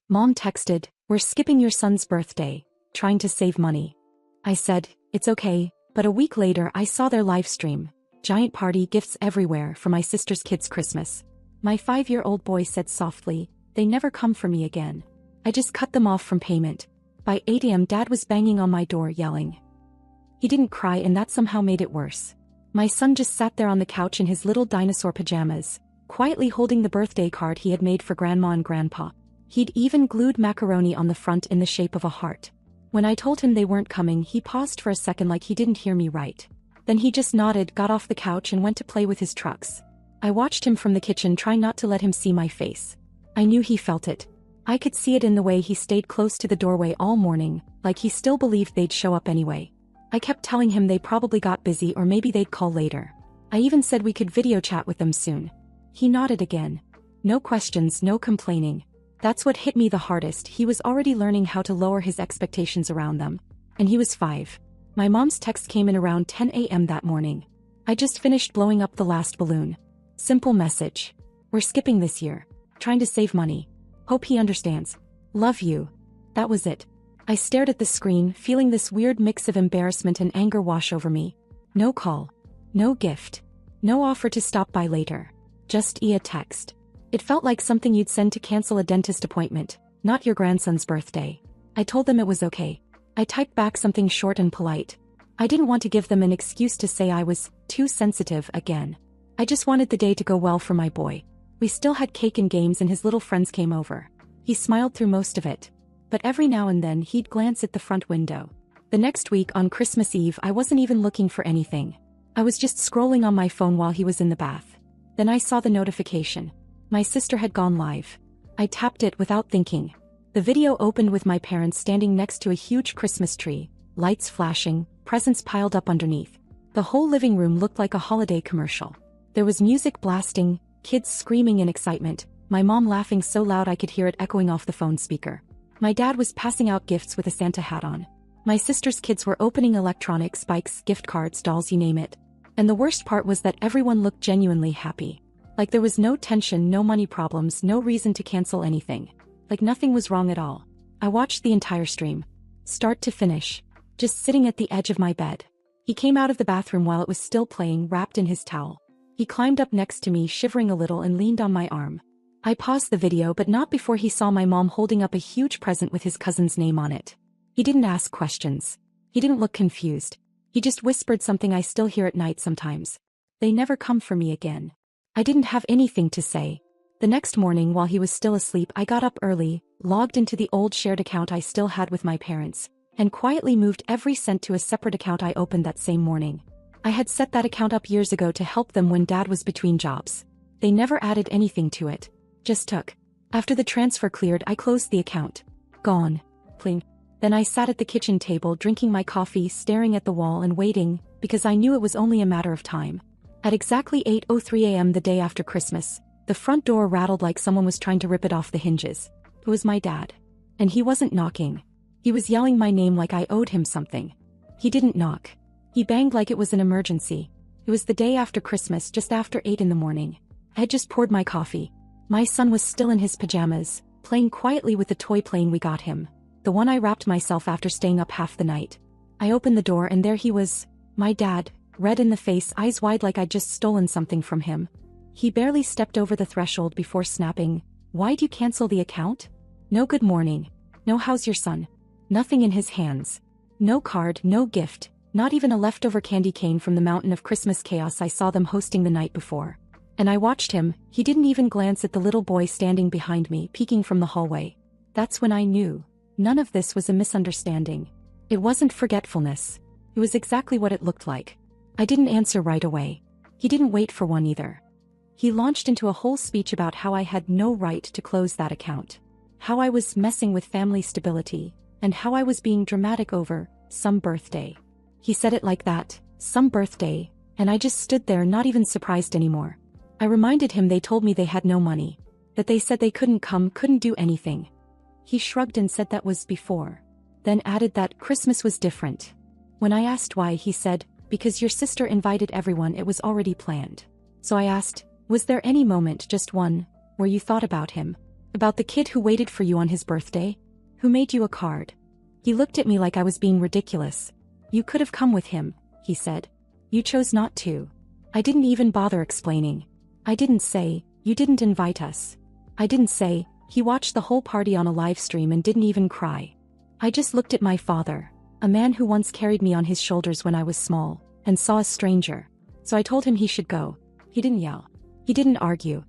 Mom texted, "We're skipping your son's birthday, trying to save money." I said, "It's okay," but a week later I saw their live stream. Giant party, gifts everywhere for my sister's kid's Christmas. My 5-year-old boy said softly, "They never come for me again." I just cut them off from payment. By 8 a.m. Dad was banging on my door yelling. He didn't cry, and that somehow made it worse. My son just sat there on the couch in his little dinosaur pajamas, quietly holding the birthday card he had made for Grandma and Grandpa. He'd even glued macaroni on the front in the shape of a heart. When I told him they weren't coming, he paused for a second like he didn't hear me right. Then he just nodded, got off the couch and went to play with his trucks. I watched him from the kitchen, trying not to let him see my face. I knew he felt it. I could see it in the way he stayed close to the doorway all morning, like he still believed they'd show up anyway. I kept telling him they probably got busy or maybe they'd call later. I even said we could video chat with them soon. He nodded again. No questions, no complaining. That's what hit me the hardest. He was already learning how to lower his expectations around them. And he was 5. My mom's text came in around 10 a.m. that morning. "I just finished blowing up the last balloon. Simple message. We're skipping this year. Trying to save money. Hope he understands. Love you." That was it. I stared at the screen, feeling this weird mix of embarrassment and anger wash over me. No call. No gift. No offer to stop by later. Just a text. It felt like something you'd send to cancel a dentist appointment, not your grandson's birthday. I told them it was okay. I typed back something short and polite. I didn't want to give them an excuse to say I was too sensitive again. I just wanted the day to go well for my boy. We still had cake and games and his little friends came over. He smiled through most of it. But every now and then he'd glance at the front window. The next week on Christmas Eve I wasn't even looking for anything. I was just scrolling on my phone while he was in the bath. Then I saw the notification. My sister had gone live. I tapped it without thinking. The video opened with my parents standing next to a huge Christmas tree, lights flashing, presents piled up underneath. The whole living room looked like a holiday commercial. There was music blasting, kids screaming in excitement, my mom laughing so loud I could hear it echoing off the phone speaker. My dad was passing out gifts with a Santa hat on. My sister's kids were opening electronics, bikes, gift cards, dolls, you name it. And the worst part was that everyone looked genuinely happy. Like there was no tension, no money problems, no reason to cancel anything. Like nothing was wrong at all. I watched the entire stream. Start to finish. Just sitting at the edge of my bed. He came out of the bathroom while it was still playing, wrapped in his towel. He climbed up next to me, shivering a little, and leaned on my arm. I paused the video, but not before he saw my mom holding up a huge present with his cousin's name on it. He didn't ask questions. He didn't look confused. He just whispered something I still hear at night sometimes. "They never come for me again." I didn't have anything to say. The next morning, while he was still asleep, I got up early, logged into the old shared account I still had with my parents, and quietly moved every cent to a separate account I opened that same morning. I had set that account up years ago to help them when Dad was between jobs. They never added anything to it. Just took. After the transfer cleared, I closed the account. Gone. Pling. Then I sat at the kitchen table drinking my coffee, staring at the wall and waiting, because I knew it was only a matter of time. At exactly 8:03 a.m. the day after Christmas, the front door rattled like someone was trying to rip it off the hinges. It was my dad. And he wasn't knocking. He was yelling my name like I owed him something. He didn't knock. He banged like it was an emergency. It was the day after Christmas, just after 8 in the morning. I had just poured my coffee. My son was still in his pajamas, playing quietly with the toy plane we got him, the one I wrapped myself after staying up half the night. I opened the door and there he was, my dad, red in the face, eyes wide like I'd just stolen something from him. He barely stepped over the threshold before snapping, "Why'd you cancel the account?" No good morning. No how's your son. Nothing in his hands. No card, no gift, not even a leftover candy cane from the mountain of Christmas chaos I saw them hosting the night before. And I watched him. He didn't even glance at the little boy standing behind me, peeking from the hallway. That's when I knew. None of this was a misunderstanding. It wasn't forgetfulness. It was exactly what it looked like. I didn't answer right away. He didn't wait for one either. He launched into a whole speech about how I had no right to close that account. How I was messing with family stability, and how I was being dramatic over some birthday. He said it like that, some birthday, and I just stood there not even surprised anymore. I reminded him they told me they had no money, that they said they couldn't come, couldn't do anything. He shrugged and said that was before. Then added that Christmas was different. When I asked why, he said, "Because your sister invited everyone, it was already planned." So I asked, "Was there any moment, just one, where you thought about him? About the kid who waited for you on his birthday? Who made you a card? He looked at me like I was being ridiculous. You could have come with him, he said. You chose not to. I didn't even bother explaining. I didn't say, you didn't invite us. I didn't say, he watched the whole party on a live stream and didn't even cry. I just looked at my father, a man who once carried me on his shoulders when I was small, and saw a stranger. So I told him he should go. He didn't yell. He didn't argue.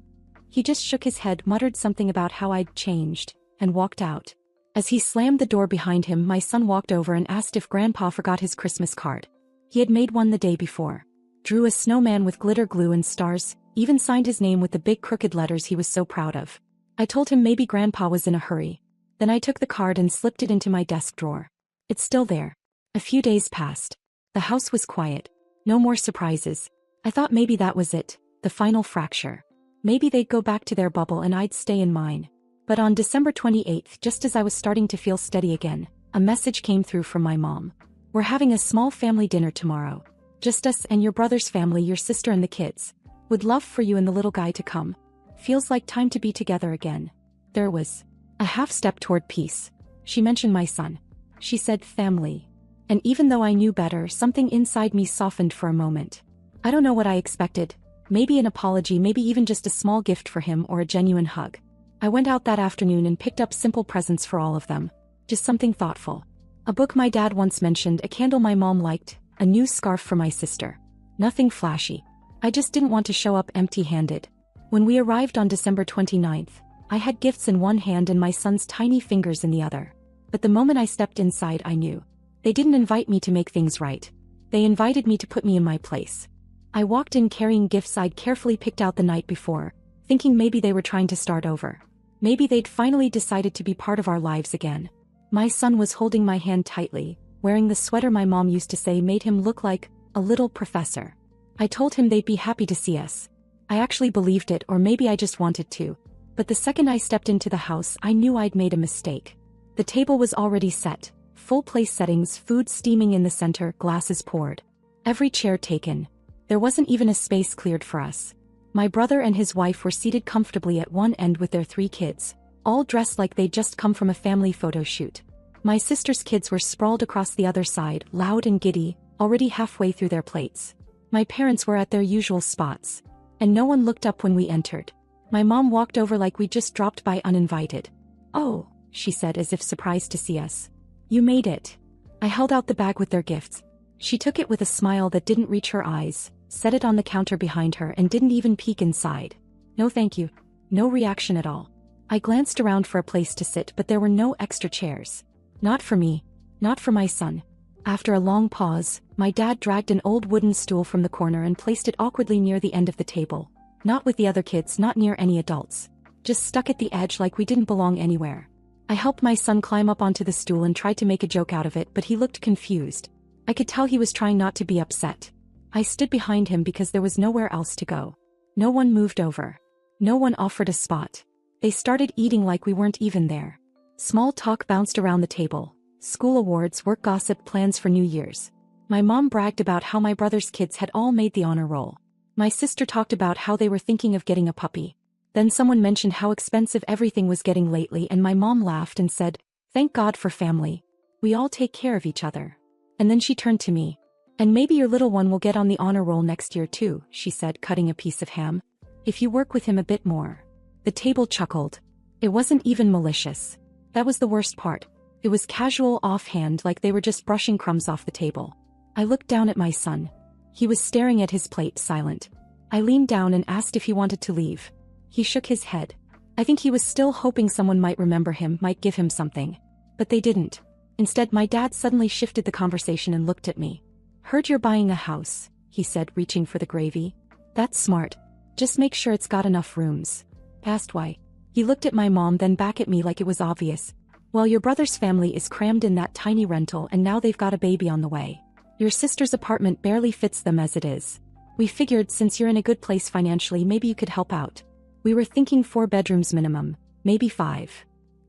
He just shook his head, muttered something about how I'd changed, and walked out. As he slammed the door behind him, my son walked over and asked if Grandpa forgot his Christmas card. He had made one the day before. Drew a snowman with glitter glue and stars, even signed his name with the big crooked letters he was so proud of. I told him maybe Grandpa was in a hurry. Then I took the card and slipped it into my desk drawer. It's still there. A few days passed. The house was quiet. No more surprises. I thought maybe that was it, the final fracture. Maybe they'd go back to their bubble and I'd stay in mine. But on December 28th, just as I was starting to feel steady again, a message came through from my mom. We're having a small family dinner tomorrow. Just us and your brother's family, your sister and the kids. Would love for you and the little guy to come. Feels like time to be together again. There was a half step toward peace. She mentioned my son. She said family. And even though I knew better, something inside me softened for a moment. I don't know what I expected. Maybe an apology, maybe even just a small gift for him or a genuine hug. I went out that afternoon and picked up simple presents for all of them. Just something thoughtful. A book my dad once mentioned, a candle my mom liked, a new scarf for my sister. Nothing flashy. I just didn't want to show up empty-handed. When we arrived on December 29th, I had gifts in one hand and my son's tiny fingers in the other. But the moment I stepped inside, I knew. They didn't invite me to make things right. They invited me to put me in my place. I walked in carrying gifts I'd carefully picked out the night before, thinking maybe they were trying to start over. Maybe they'd finally decided to be part of our lives again. My son was holding my hand tightly, wearing the sweater my mom used to say made him look like a little professor. I told him they'd be happy to see us. I actually believed it, or maybe I just wanted to. But the second I stepped into the house, I knew I'd made a mistake. The table was already set, full place settings, food steaming in the center, glasses poured. Every chair taken. There wasn't even a space cleared for us. My brother and his wife were seated comfortably at one end with their 3 kids, all dressed like they'd just come from a family photo shoot. My sister's kids were sprawled across the other side, loud and giddy, already halfway through their plates. My parents were at their usual spots. And no one looked up when we entered. My mom walked over like we just dropped by uninvited. "Oh," she said as if surprised to see us. "You made it." I held out the bag with their gifts. She took it with a smile that didn't reach her eyes, set it on the counter behind her and didn't even peek inside. "No thank you." No reaction at all. I glanced around for a place to sit, but there were no extra chairs. Not for me. Not for my son. After a long pause, my dad dragged an old wooden stool from the corner and placed it awkwardly near the end of the table. Not with the other kids, not near any adults. Just stuck at the edge like we didn't belong anywhere. I helped my son climb up onto the stool and tried to make a joke out of it, but he looked confused. I could tell he was trying not to be upset. I stood behind him because there was nowhere else to go. No one moved over. No one offered a spot. They started eating like we weren't even there. Small talk bounced around the table. School awards, work gossip, plans for New Year's. My mom bragged about how my brother's kids had all made the honor roll. My sister talked about how they were thinking of getting a puppy. Then someone mentioned how expensive everything was getting lately, and my mom laughed and said, "Thank God for family. We all take care of each other." And then she turned to me. "And maybe your little one will get on the honor roll next year too," she said, cutting a piece of ham. "If you work with him a bit more." The table chuckled. It wasn't even malicious. That was the worst part. It was casual, offhand, like they were just brushing crumbs off the table. I looked down at my son. He was staring at his plate, silent. I leaned down and asked if he wanted to leave. He shook his head. I think he was still hoping someone might remember him, might give him something. But they didn't. Instead, my dad suddenly shifted the conversation and looked at me. "Heard you're buying a house," he said, reaching for the gravy. "That's smart. Just make sure it's got enough rooms." Asked why. He looked at my mom, then back at me like it was obvious. "Well, your brother's family is crammed in that tiny rental, and now they've got a baby on the way. Your sister's apartment barely fits them as it is. We figured since you're in a good place financially, maybe you could help out. We were thinking 4 bedrooms minimum, maybe 5.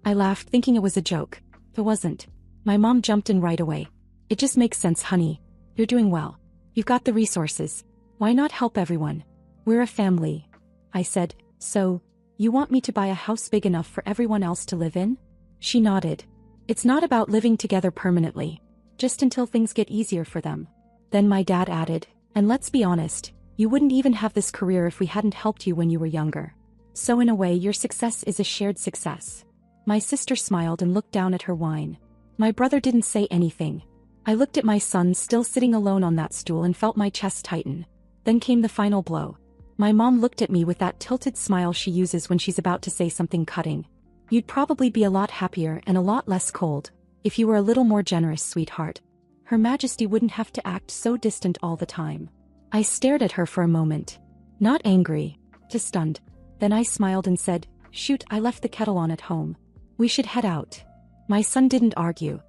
I laughed, thinking it was a joke. It wasn't. My mom jumped in right away. "It just makes sense, honey. You're doing well. You've got the resources. Why not help everyone? We're a family." I said, "So, You want me to buy a house big enough for everyone else to live in? She nodded. It's not about living together permanently. Just until things get easier for them. Then my dad added, and let's be honest, you wouldn't even have this career if we hadn't helped you when you were younger. So in a way, your success is a shared success. My sister smiled and looked down at her wine. My brother didn't say anything. I looked at my son still sitting alone on that stool and felt my chest tighten. Then came the final blow. My mom looked at me with that tilted smile she uses when she's about to say something cutting. You'd probably be a lot happier and a lot less cold if you were a little more generous, sweetheart. Her Majesty wouldn't have to act so distant all the time. I stared at her for a moment. Not angry, just stunned. Then I smiled and said, shoot, I left the kettle on at home. We should head out. My son didn't argue.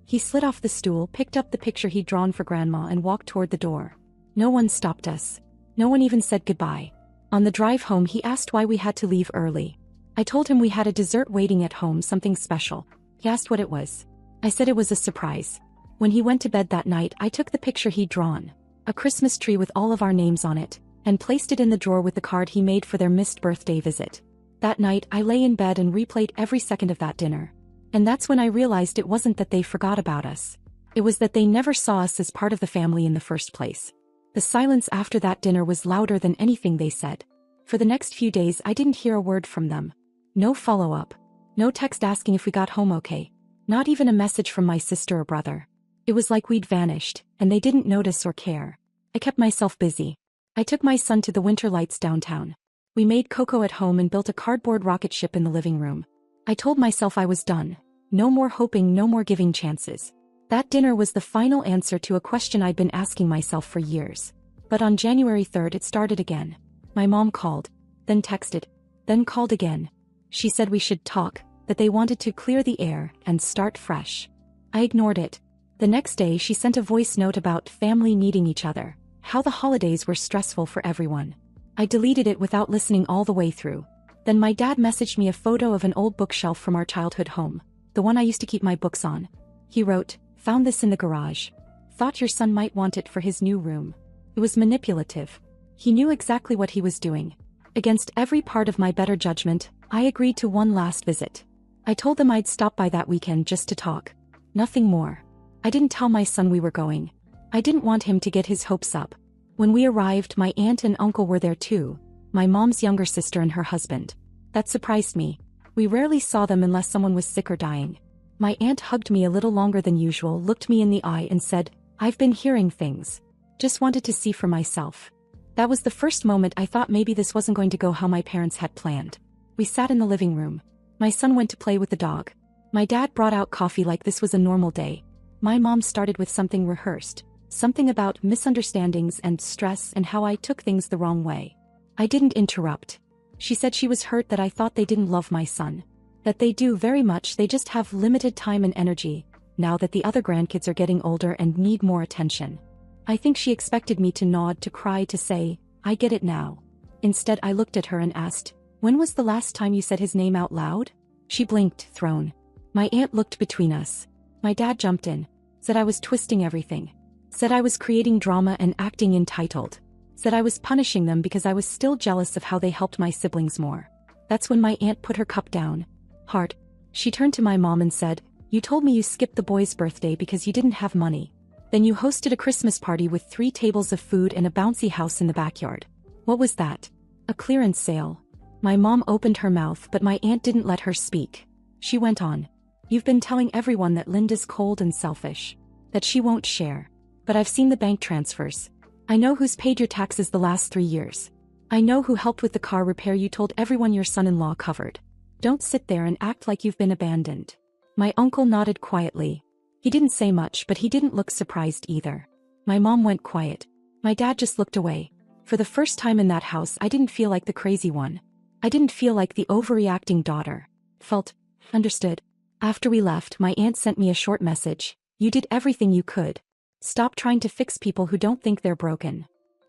He slid off the stool, picked up the picture he'd drawn for Grandma and walked toward the door. No one stopped us. No one even said goodbye. On the drive home he asked why we had to leave early. I told him we had a dessert waiting at home, something special. He asked what it was. I said it was a surprise. When he went to bed that night, I took the picture he'd drawn, a Christmas tree with all of our names on it, and placed it in the drawer with the card he made for their missed birthday visit. That night I lay in bed and replayed every second of that dinner. And that's when I realized it wasn't that they forgot about us. It was that they never saw us as part of the family in the first place. The silence after that dinner was louder than anything they said. For the next few days I didn't hear a word from them. No follow-up. No text asking if we got home okay. Not even a message from my sister or brother. It was like we'd vanished, and they didn't notice or care. I kept myself busy. I took my son to the winter lights downtown. We made cocoa at home and built a cardboard rocket ship in the living room. I told myself I was done. No more hoping, no more giving chances. That dinner was the final answer to a question I'd been asking myself for years. But on January 3rd it started again. My mom called, then texted, then called again. She said we should talk, that they wanted to clear the air and start fresh. I ignored it. The next day she sent a voice note about family needing each other, how the holidays were stressful for everyone. I deleted it without listening all the way through. Then my dad messaged me a photo of an old bookshelf from our childhood home, the one I used to keep my books on. He wrote, "Found this in the garage. Thought your son might want it for his new room." It was manipulative. He knew exactly what he was doing. Against every part of my better judgment, I agreed to one last visit. I told them I'd stop by that weekend just to talk. Nothing more. I didn't tell my son we were going. I didn't want him to get his hopes up. When we arrived, my aunt and uncle were there too, my mom's younger sister and her husband. That surprised me. We rarely saw them unless someone was sick or dying. My aunt hugged me a little longer than usual, looked me in the eye and said, "I've been hearing things. Just wanted to see for myself." That was the first moment I thought maybe this wasn't going to go how my parents had planned. We sat in the living room. My son went to play with the dog. My dad brought out coffee like this was a normal day. My mom started with something rehearsed, something about misunderstandings and stress and how I took things the wrong way. I didn't interrupt. She said she was hurt that I thought they didn't love my son. That they do very much, they just have limited time and energy, now that the other grandkids are getting older and need more attention. I think she expected me to nod, to cry, to say, "I get it now." Instead I looked at her and asked, "When was the last time you said his name out loud?" She blinked, thrown. My aunt looked between us. My dad jumped in, said I was twisting everything. Said I was creating drama and acting entitled. Said I was punishing them because I was still jealous of how they helped my siblings more. That's when my aunt put her cup down. Hard. She turned to my mom and said, "You told me you skipped the boy's birthday because you didn't have money. Then you hosted a Christmas party with 3 tables of food and a bouncy house in the backyard. What was that? A clearance sale?" My mom opened her mouth, but my aunt didn't let her speak. She went on. "You've been telling everyone that Linda's cold and selfish. That she won't share. But I've seen the bank transfers. I know who's paid your taxes the last 3 years. I know who helped with the car repair you told everyone your son-in-law covered. Don't sit there and act like you've been abandoned." My uncle nodded quietly. He didn't say much, but he didn't look surprised either. My mom went quiet. My dad just looked away. For the first time in that house I didn't feel like the crazy one. I didn't feel like the overreacting daughter. Felt understood. After we left, my aunt sent me a short message. "You did everything you could. Stop trying to fix people who don't think they're broken."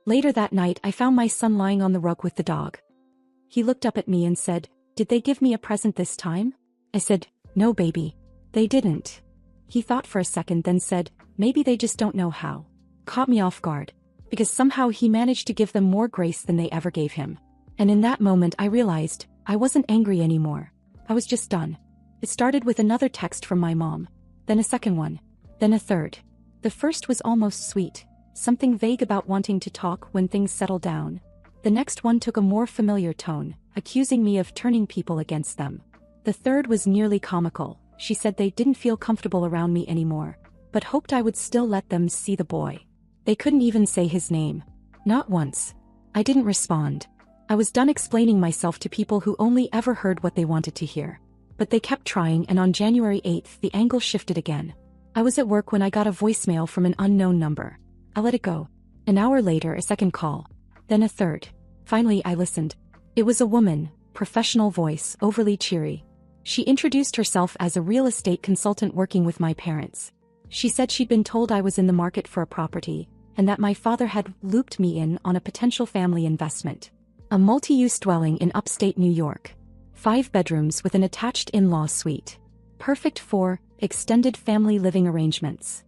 Later that night I found my son lying on the rug with the dog. He looked up at me and said, "Did they give me a present this time?" I said, "No, baby. They didn't." He thought for a second, then said, "Maybe they just don't know how." Caught me off guard. Because somehow he managed to give them more grace than they ever gave him. And in that moment I realized, I wasn't angry anymore. I was just done. It started with another text from my mom. Then a second one. Then a third. The first was almost sweet. Something vague about wanting to talk when things settle down. The next one took a more familiar tone, accusing me of turning people against them. The third was nearly comical. She said they didn't feel comfortable around me anymore, but hoped I would still let them see the boy. They couldn't even say his name. Not once. I didn't respond. I was done explaining myself to people who only ever heard what they wanted to hear. But they kept trying, and on January 8th the angle shifted again. I was at work when I got a voicemail from an unknown number. I let it go. An hour later, a second call. Then a third. Finally, I listened. It was a woman, professional voice, overly cheery. She introduced herself as a real estate consultant working with my parents. She said she'd been told I was in the market for a property, and that my father had looped me in on a potential family investment. A multi-use dwelling in upstate New York. 5 bedrooms with an attached in-law suite. Perfect for extended family living arrangements.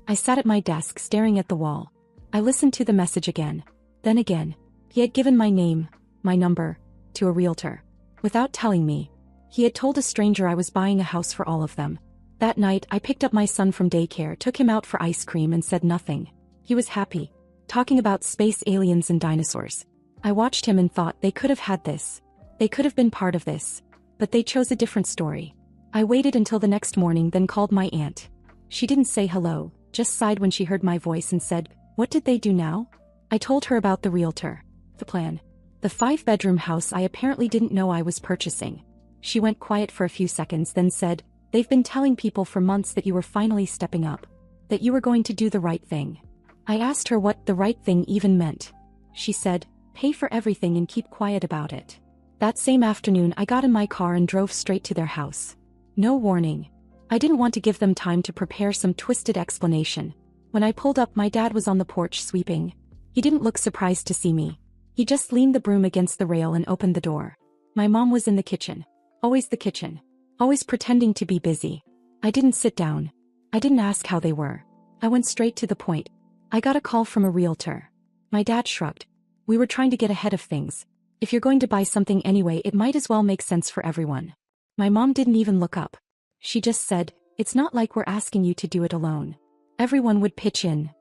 I sat at my desk staring at the wall. I listened to the message again. Then again. He had given my name, my number, to a realtor. Without telling me. He had told a stranger I was buying a house for all of them. That night, I picked up my son from daycare, took him out for ice cream, and said nothing. He was happy. Talking about space aliens and dinosaurs. I watched him and thought they could have had this. They could have been part of this. But they chose a different story. I waited until the next morning, then called my aunt. She didn't say hello, just sighed when she heard my voice and said, "What did they do now?" I told her about the realtor. The plan. The 5-bedroom house I apparently didn't know I was purchasing. She went quiet for a few seconds, then said, "They've been telling people for months that you were finally stepping up. That you were going to do the right thing." I asked her what the right thing even meant. She said, "Pay for everything and keep quiet about it." That same afternoon, I got in my car and drove straight to their house. No warning. I didn't want to give them time to prepare some twisted explanation. When I pulled up, my dad was on the porch sweeping. He didn't look surprised to see me. He just leaned the broom against the rail and opened the door. My mom was in the kitchen. Always the kitchen. Always pretending to be busy. I didn't sit down. I didn't ask how they were. I went straight to the point. I got a call from a realtor. My dad shrugged. We were trying to get ahead of things. If you're going to buy something anyway, it might as well make sense for everyone. My mom didn't even look up. She just said, "It's not like we're asking you to do it alone. Everyone would pitch in."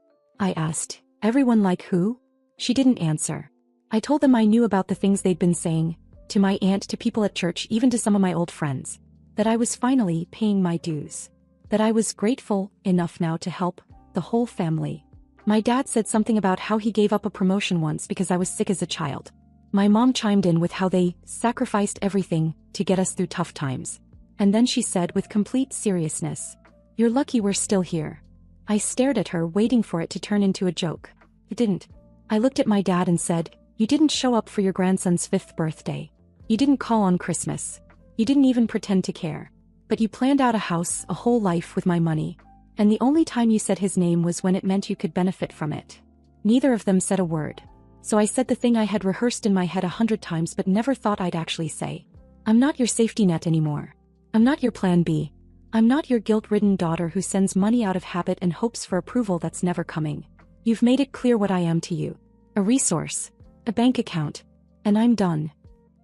I asked, "Everyone like who?" She didn't answer. I told them I knew about the things they'd been saying, to my aunt, to people at church, even to some of my old friends. That I was finally paying my dues. That I was grateful enough now to help the whole family. My dad said something about how he gave up a promotion once because I was sick as a child. My mom chimed in with how they sacrificed everything to get us through tough times. And then she said with complete seriousness, "You're lucky we're still here." I stared at her, waiting for it to turn into a joke. It didn't. I looked at my dad and said, "You didn't show up for your grandson's 5th birthday. You didn't call on Christmas. You didn't even pretend to care. But you planned out a house, a whole life with my money. And the only time you said his name was when it meant you could benefit from it." Neither of them said a word. So I said the thing I had rehearsed in my head 100 times but never thought I'd actually say. "I'm not your safety net anymore. I'm not your plan B. I'm not your guilt-ridden daughter who sends money out of habit and hopes for approval that's never coming. You've made it clear what I am to you. A resource. A bank account. And I'm done."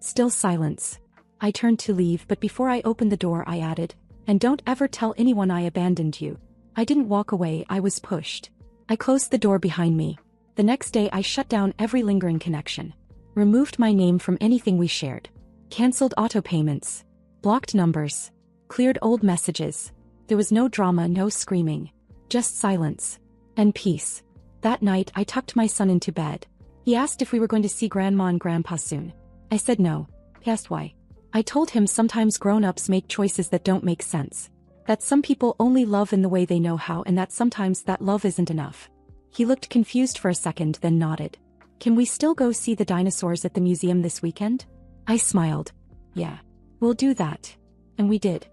Still silence. I turned to leave, but before I opened the door I added, "And don't ever tell anyone I abandoned you." I didn't walk away, I was pushed. I closed the door behind me. The next day I shut down every lingering connection. Removed my name from anything we shared. Cancelled auto payments. Blocked numbers. Cleared old messages. There was no drama, no screaming. Just silence. And peace. That night I tucked my son into bed. He asked if we were going to see Grandma and Grandpa soon. I said no. He asked why. I told him sometimes grown-ups make choices that don't make sense. That some people only love in the way they know how, and that sometimes that love isn't enough. He looked confused for a second, then nodded. "Can we still go see the dinosaurs at the museum this weekend?" I smiled. "Yeah. We'll do that." And we did.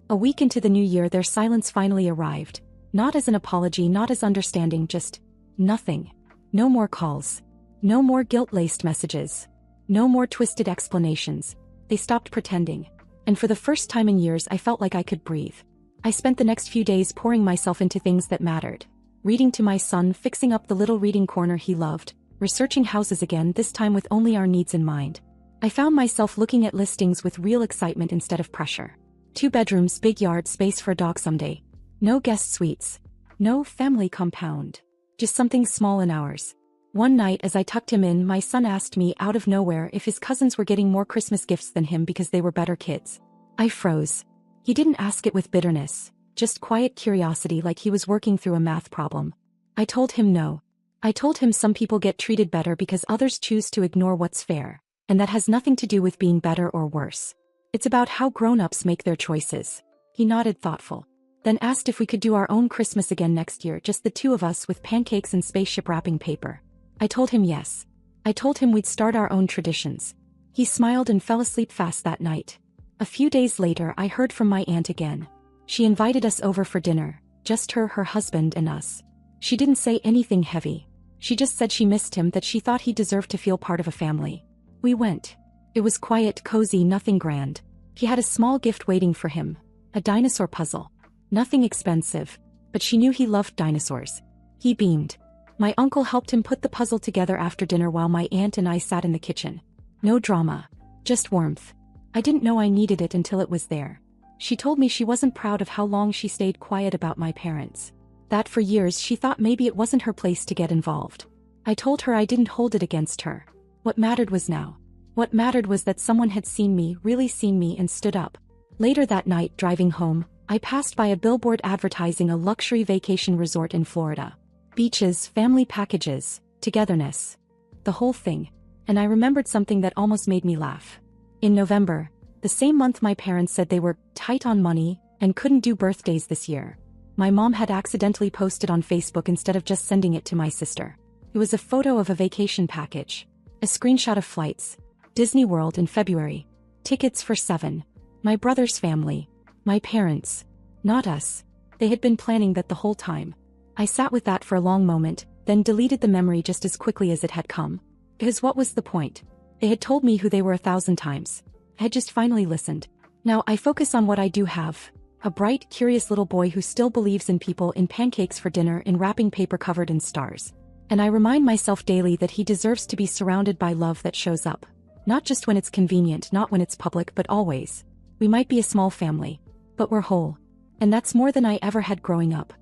A week into the new year their silence finally arrived. Not as an apology, not as understanding, just nothing. No more calls. No more guilt-laced messages. No more twisted explanations. They stopped pretending. And for the first time in years I felt like I could breathe. I spent the next few days pouring myself into things that mattered. Reading to my son, fixing up the little reading corner he loved, researching houses again, this time with only our needs in mind. I found myself looking at listings with real excitement instead of pressure. 2 bedrooms, big yard, space for a dog someday. No guest suites. No family compound. Just something small and ours. One night as I tucked him in, my son asked me out of nowhere if his cousins were getting more Christmas gifts than him because they were better kids. I froze. He didn't ask it with bitterness, just quiet curiosity like he was working through a math problem. I told him no. I told him some people get treated better because others choose to ignore what's fair, and that has nothing to do with being better or worse. It's about how grown-ups make their choices. He nodded thoughtful, then asked if we could do our own Christmas again next year, just the 2 of us with pancakes and spaceship wrapping paper. I told him yes. I told him we'd start our own traditions. He smiled and fell asleep fast that night. A few days later, I heard from my aunt again. She invited us over for dinner, just her husband, and us. She didn't say anything heavy. She just said she missed him, that she thought he deserved to feel part of a family. We went. It was quiet, cozy, nothing grand. He had a small gift waiting for him, a dinosaur puzzle. Nothing expensive, but she knew he loved dinosaurs. He beamed. My uncle helped him put the puzzle together after dinner while my aunt and I sat in the kitchen. No drama. Just warmth. I didn't know I needed it until it was there. She told me she wasn't proud of how long she stayed quiet about my parents. That for years she thought maybe it wasn't her place to get involved. I told her I didn't hold it against her. What mattered was now. What mattered was that someone had seen me, really seen me, and stood up. Later that night, driving home, I passed by a billboard advertising a luxury vacation resort in Florida. Beaches, family packages, togetherness. The whole thing. And I remembered something that almost made me laugh. In November, the same month my parents said they were tight on money and couldn't do birthdays this year, my mom had accidentally posted on Facebook instead of just sending it to my sister. It was a photo of a vacation package. A screenshot of flights. Disney World in February. Tickets for 7. My brother's family. My parents. Not us. They had been planning that the whole time. I sat with that for a long moment, then deleted the memory just as quickly as it had come. Because what was the point? They had told me who they were 1,000 times. I had just finally listened. Now I focus on what I do have. A bright, curious little boy who still believes in people, in pancakes for dinner, in wrapping paper covered in stars. And I remind myself daily that he deserves to be surrounded by love that shows up. Not just when it's convenient, not when it's public, but always. We might be a small family, but we're whole. And that's more than I ever had growing up.